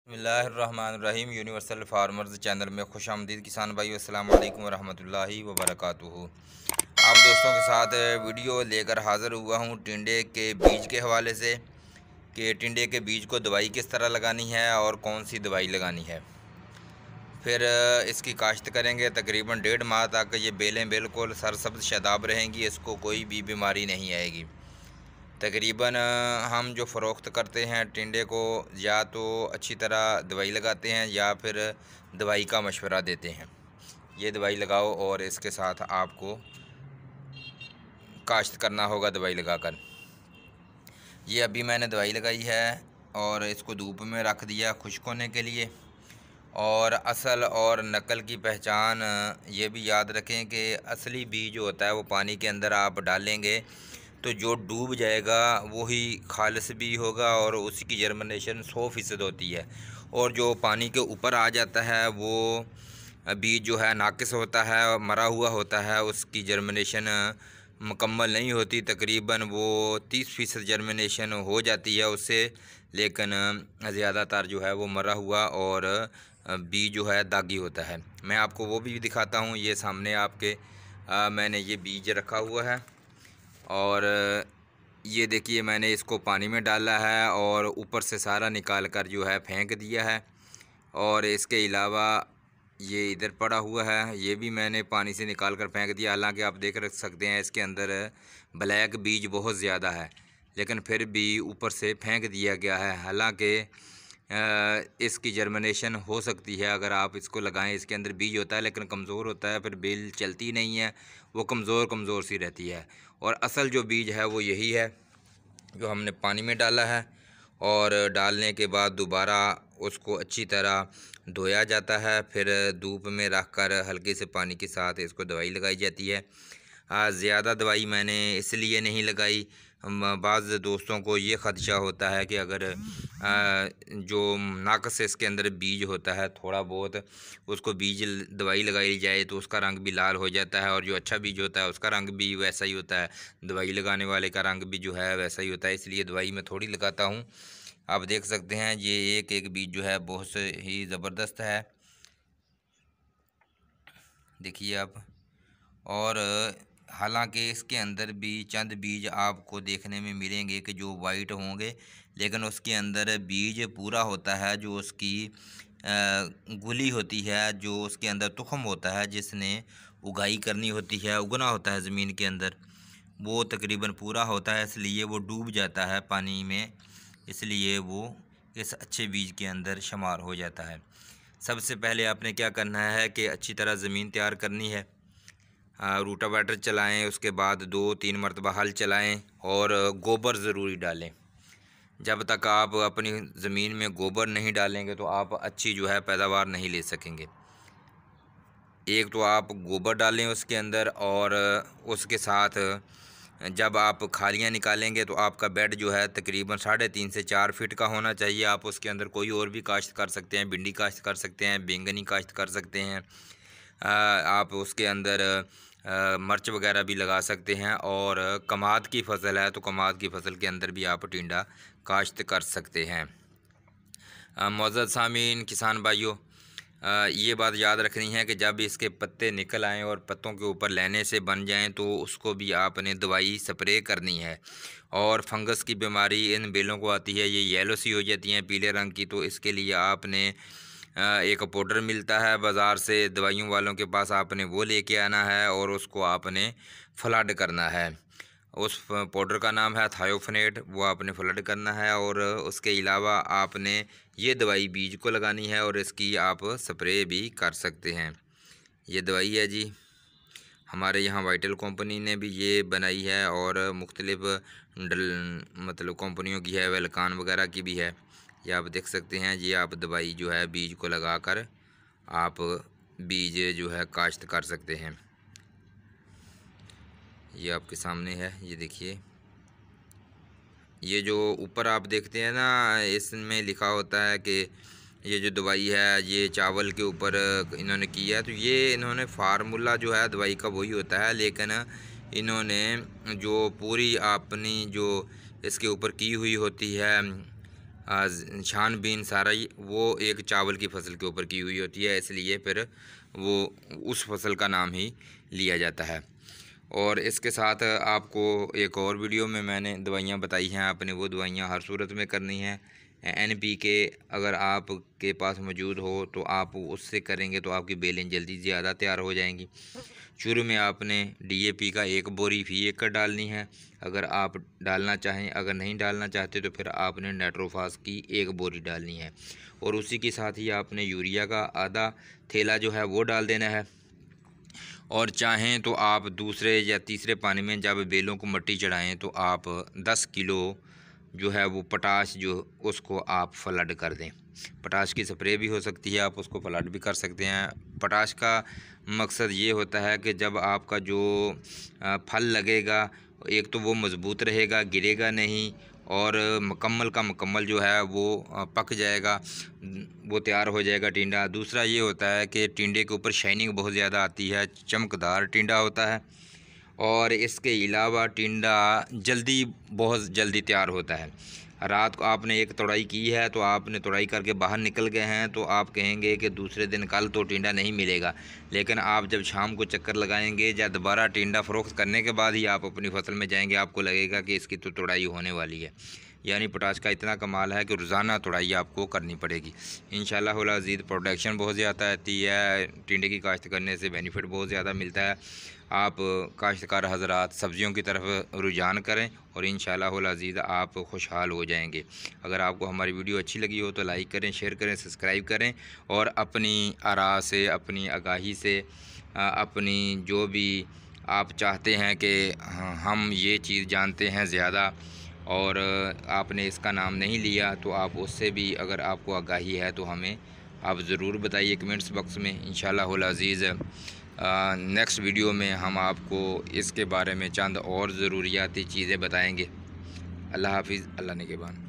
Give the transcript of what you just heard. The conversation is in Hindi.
बिस्मिल्लाहिर्रहमानिर्रहीम। यूनिवर्सल फार्मर्स चैनल में खुश आमदीद किसान भाई। अस्सलाम वालेकुम वरहमतुल्लाहि वबरकातुहू। आप दोस्तों के साथ वीडियो लेकर हाज़िर हुआ हूँ टिंडे के बीज के हवाले से कि टिंडे के बीज को दवाई किस तरह लगानी है और कौन सी दवाई लगानी है। फिर इसकी काश्त करेंगे। तकरीबन 1.5 माह तक ये बेलें बिल्कुल सरसब्ज़ शादाब रहेंगी, इसको कोई भी बीमारी नहीं आएगी। तकरीबन हम जो फ़रोख्त करते हैं टिंडे को, या तो अच्छी तरह दवाई लगाते हैं या फिर दवाई का मशवरा देते हैं, ये दवाई लगाओ और इसके साथ आपको काश्त करना होगा दवाई लगाकर। ये अभी मैंने दवाई लगाई है और इसको धूप में रख दिया खुश्क होने के लिए। और असल और नकल की पहचान ये भी याद रखें कि असली बीज जो होता है वो पानी के अंदर आप डालेंगे तो जो डूब जाएगा वही खालिस भी होगा और उसकी जर्मिनेशन 100% होती है। और जो पानी के ऊपर आ जाता है वो बीज जो है नाकिस होता है, मरा हुआ होता है, उसकी जर्मिनेशन मुकम्मल नहीं होती। तकरीबन वो 30% जर्मिनेशन हो जाती है उससे, लेकिन ज़्यादातर जो है वो मरा हुआ और बीज जो है दागी होता है। मैं आपको वो भी दिखाता हूँ। ये सामने आपके मैंने ये बीज रखा हुआ है और ये देखिए मैंने इसको पानी में डाला है और ऊपर से सारा निकाल कर जो है फेंक दिया है। और इसके अलावा ये इधर पड़ा हुआ है, ये भी मैंने पानी से निकाल कर फेंक दिया। हालांकि आप देख रख सकते हैं इसके अंदर ब्लैक बीज बहुत ज़्यादा है, लेकिन फिर भी ऊपर से फेंक दिया गया है। हालांकि इसकी जर्मिनेशन हो सकती है अगर आप इसको लगाएं। इसके अंदर बीज होता है लेकिन कमज़ोर होता है, फिर बेल चलती नहीं है, वो कमज़ोर सी रहती है। और असल जो बीज है वो यही है जो हमने पानी में डाला है। और डालने के बाद दोबारा उसको अच्छी तरह धोया जाता है, फिर धूप में रख कर हल्के से पानी के साथ इसको दवाई लगाई जाती है। ज़्यादा दवाई मैंने इसलिए नहीं लगाई, बाज़ दोस्तों को ये ख़दशा होता है कि अगर जो नाकस इसके अंदर बीज होता है थोड़ा बहुत, उसको बीज दवाई लगाई जाए तो उसका रंग भी लाल हो जाता है, और जो अच्छा बीज होता है उसका रंग भी वैसा ही होता है, दवाई लगाने वाले का रंग भी जो है वैसा ही होता है। इसलिए दवाई मैं थोड़ी लगाता हूँ। आप देख सकते हैं ये एक एक बीज जो है बहुत से ही ज़बरदस्त है, देखिए आप। और हालांकि इसके अंदर भी चंद बीज आपको देखने में मिलेंगे कि जो वाइट होंगे, लेकिन उसके अंदर बीज पूरा होता है। जो उसकी गुली होती है, जो उसके अंदर तुखम होता है जिसने उगाई करनी होती है, उगना होता है ज़मीन के अंदर, वो तकरीबन पूरा होता है। इसलिए वो डूब जाता है पानी में, इसलिए वो इस अच्छे बीज के अंदर शुमार हो जाता है। सबसे पहले आपने क्या करना है कि अच्छी तरह ज़मीन तैयार करनी है। रूटावेटर चलाएं, उसके बाद 2-3 मरतबा हल चलाएं और गोबर ज़रूरी डालें। जब तक आप अपनी ज़मीन में गोबर नहीं डालेंगे तो आप अच्छी जो है पैदावार नहीं ले सकेंगे। एक तो आप गोबर डालें उसके अंदर, और उसके साथ जब आप खालियाँ निकालेंगे तो आपका बेड जो है तकरीबन 3.5 से 4 फीट का होना चाहिए। आप उसके अंदर कोई और भी काश्त कर सकते हैं, भिंडी काश्त कर सकते हैं, बैंगनी काश्त कर सकते हैं, आप उसके अंदर मिर्च वगैरह भी लगा सकते हैं। और कमाद की फ़सल है तो कमाद की फ़सल के अंदर भी आप टिंडा काश्त कर सकते हैं। मुअज़्ज़ज़ सामीन किसान भाइयों, ये बात याद रखनी है कि जब इसके पत्ते निकल आएँ और पत्तों के ऊपर लैने से बन जाएं तो उसको भी आपने दवाई स्प्रे करनी है। और फंगस की बीमारी इन बेलों को आती है, ये येलो सी हो जाती हैं पीले रंग की, तो इसके लिए आपने एक पाउडर मिलता है बाज़ार से, दवाइयों वालों के पास आपने वो लेके आना है और उसको आपने फ्लड करना है। उस पाउडर का नाम है थायोफनेट, वो आपने फ्लड करना है। और उसके अलावा आपने ये दवाई बीज को लगानी है और इसकी आप स्प्रे भी कर सकते हैं। ये दवाई है जी, हमारे यहाँ वाइटल कंपनी ने भी ये बनाई है और मुख्तलिफ मतलब कंपनियों की है, वेलकान वगैरह की भी है। ये आप देख सकते हैं। ये आप दवाई जो है बीज को लगाकर आप बीज जो है काश्त कर सकते हैं। ये आपके सामने है, ये देखिए। ये जो ऊपर आप देखते हैं ना, इसमें लिखा होता है कि ये जो दवाई है ये चावल के ऊपर इन्होंने की है, तो ये इन्होंने फार्मूला जो है दवाई का वही होता है, लेकिन इन्होंने जो पूरी अपनी जो इसके ऊपर की हुई होती है छानबीन सारा ही वो एक चावल की फसल के ऊपर की हुई होती है, इसलिए फिर वो उस फसल का नाम ही लिया जाता है। और इसके साथ आपको एक और वीडियो में मैंने दवाइयाँ बताई हैं, आपने वो दवाइयाँ हर सूरत में करनी है। NPK अगर आपके पास मौजूद हो तो आप उससे करेंगे तो आपकी बेलें जल्दी ज़्यादा तैयार हो जाएंगी। शुरू में आपने DAP का 1 बोरी फी एकड़ डालनी है, अगर आप डालना चाहें। अगर नहीं डालना चाहते तो फिर आपने नाइट्रोफास की 1 बोरी डालनी है, और उसी के साथ ही आपने यूरिया का आधा थैला जो है वो डाल देना है। और चाहें तो आप दूसरे या तीसरे पानी में जब बेलों को मिट्टी चढ़ाएं तो आप 10 किलो जो है वो पोटाश जो उसको आप फ्लड कर दें। पोटाश की स्प्रे भी हो सकती है, आप उसको फ्लड भी कर सकते हैं। पोटाश का मकसद ये होता है कि जब आपका जो फल लगेगा, एक तो वो मज़बूत रहेगा, गिरेगा नहीं, और मुकम्मल का मुकम्मल जो है वो पक जाएगा, वो तैयार हो जाएगा टिंडा। दूसरा ये होता है कि टिंडे के ऊपर शाइनिंग बहुत ज़्यादा आती है, चमकदार टिंडा होता है। और इसके अलावा टिंडा बहुत जल्दी तैयार होता है। रात को आपने एक तोड़ाई की है तो आपने तोड़ाई करके बाहर निकल गए हैं तो आप कहेंगे कि दूसरे दिन कल तो टिंडा नहीं मिलेगा, लेकिन आप जब शाम को चक्कर लगाएंगे या दोबारा टिंडा फ़रोख्त करने के बाद ही आप अपनी फसल में जाएंगे, आपको लगेगा कि इसकी तो तोड़ाई होने वाली है। यानी पोटाश का इतना कमाल है कि रोज़ाना तोड़ाई आपको करनी पड़ेगी। इंशाअल्लाह अज़ीज़ प्रोडक्शन बहुत ज़्यादा आती है, टिंडे की काश्त करने से बेनिफिट बहुत ज़्यादा मिलता है। आप काश्तकार हज़रात सब्ज़ियों की तरफ रुझान करें और इंशाअल्लाह अज़ीज़ आप खुशहाल हो जाएंगे। अगर आपको हमारी वीडियो अच्छी लगी हो तो लाइक करें, शेयर करें, सब्सक्राइब करें, और अपनी आरा से, अपनी आगाही से, अपनी जो भी आप चाहते हैं कि हम ये चीज़ जानते हैं ज़्यादा और आपने इसका नाम नहीं लिया, तो आप उससे भी अगर आपको आगाही है तो हमें आप ज़रूर बताइए कमेंट्स बॉक्स में। इंशाअल्लाह अज़ीज़ नेक्स्ट वीडियो में हम आपको इसके बारे में चंद और ज़रूरियाती चीज़ें बताएंगे। अल्लाह हाफिज़, अल्लाह निगहबान।